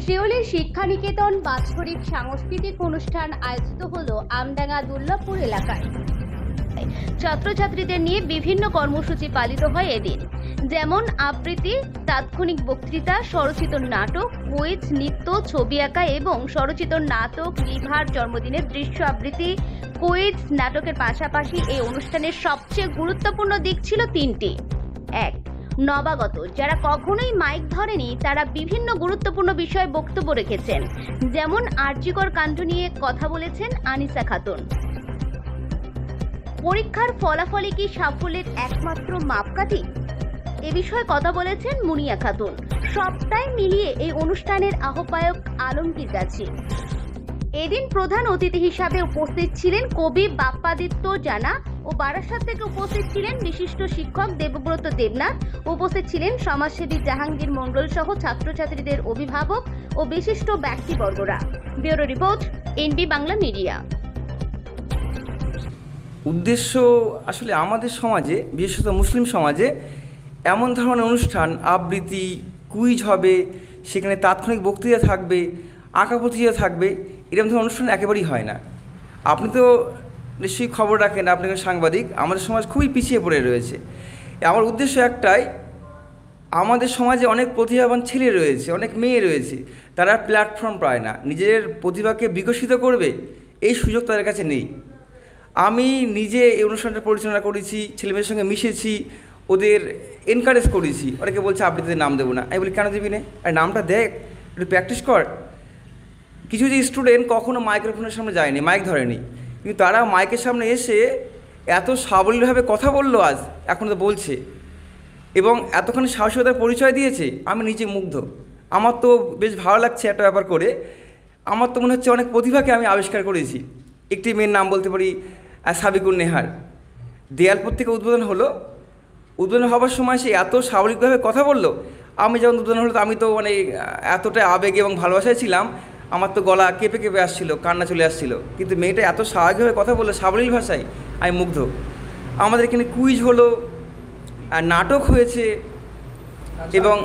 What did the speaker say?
শিউলি শিক্ষানিকেতন বাৎসরিক সাংস্কৃতিক অনুষ্ঠান আয়োজিত হলো আমডাঙ্গা দুর্লভপুর এলাকায়। ছাত্রছাত্রীদের নিয়ে বিভিন্ন কর্মসূচি পালিত হয় এদিন, যেমন আবৃত্তি, তাৎক্ষণিক বক্তৃতা, স্বরচিত নাটক, কুইজ, নৃত্য, ছবি আঁকা এবং স্বরচিত নাটক। রিভার জন্মদিনের দৃশ্য আবৃত্তি, কুইজ, নাটকের পাশাপাশি এই অনুষ্ঠানের সবচেয়ে গুরুত্বপূর্ণ দিক ছিল তিনটি। এক, নবাগত যারা কখনোই মাইক ধরেনি তারা বিভিন্ন গুরুত্বপূর্ণ বিষয়ে বক্তব্য রেখেছেন, যেমন আরজিকর কাণ্ড নিয়ে কথা বলেছেন আনিসা খাতুন। পরীক্ষার ফলাফলই কি সাফল্যের একমাত্র মাপকাঠি, এ বিষয়ে কথা বলেছেন মুনিয়া খাতুন। সবটাই মিলিয়ে এই অনুষ্ঠানের আহ্বায়ক আলমগীর গাজী। এদিন প্রধান অতিথি হিসাবে উপস্থিত ছিলেন কবি বাপ্পাদিত্য জানা ও বারাসাত থেকে উপস্থিত ছিলেন বিশিষ্ট শিক্ষক দেবব্রত দেবনাথ। উপস্থিত ছিলেন সমাজসেবী জাহাঙ্গীর মণ্ডল সহ ছাত্রছাত্রীদের অভিভাবক ও বিশিষ্ট ব্যক্তিবর্গরা। Bureau report, NB Bangla media. উদ্দেশ্য আসলে আমাদের সমাজে, বিশেষত মুসলিম সমাজে এমন ধরনের অনুষ্ঠান, আবৃত্তি, কুইজ হবে, সেখানে তাৎক্ষণিক বক্তৃতা থাকবে, আঁকা প্রতিযোগিতা থাকবে, এরকম ধরনের অনুষ্ঠান একেবারেই হয় না। আপনি তো নিশ্চয়ই খবর রাখেন, আপনি সাংবাদিক। আমাদের সমাজ খুবই পিছিয়ে পড়ে রয়েছে। আমার উদ্দেশ্য একটাই, আমাদের সমাজে অনেক প্রতিভাবান ছেলে রয়েছে, অনেক মেয়ে রয়েছে, তারা প্ল্যাটফর্ম পায় না, নিজের প্রতিভাকে বিকশিত করবে এই সুযোগ তাদের কাছে নেই। আমি নিজে এই অনুষ্ঠানটা পরিচালনা করেছি, ছেলেমেয়ের সঙ্গে মিশেছি, ওদের এনকারেজ করেছি। অনেকে বলছে আবৃত্তিতে নাম দেবো না, আমি বলি কেন দিবি না, আর নামটা দেখ, একটু প্র্যাকটিস কর। কিছু যে স্টুডেন্ট কখনো মাইক্রোফোনের সামনে যায়নি, মাইক ধরেনি, কিন্তু তারা মাইকের সামনে এসে এত সাবলীলভাবে কথা বললো আজ, এখন তো বলছে, এবং এতখানি সাহসিকতার পরিচয় দিয়েছে, আমি নিজে মুগ্ধ। আমার তো বেশ ভালো লাগছে একটা ব্যাপার করে। আমার তো মনে হচ্ছে অনেক প্রতিভাকে আমি আবিষ্কার করেছি। একটি মেয়ের নাম বলতে পারি সাবিকুন নেহার। দেয়ালপুর থেকে উদ্বোধন হলো, উদ্বোধন হওয়ার সময় সে এত স্বাভাবিকভাবে কথা বললো। আমি যখন উদ্বোধন হলো, আমি তো মানে এতটা আবেগে এবং ভালোবাসায় ছিলাম, আমার তো গলা কেঁপে কেঁপে আসছিলো, কান্না চলে আসছিলো। কিন্তু মেয়েটা এত স্বাভাবিকভাবে কথা বললো, সাবলীল ভাষায়, আমি মুগ্ধ। আমাদের এখানে কুইজ হলো, নাটক হয়েছে, এবং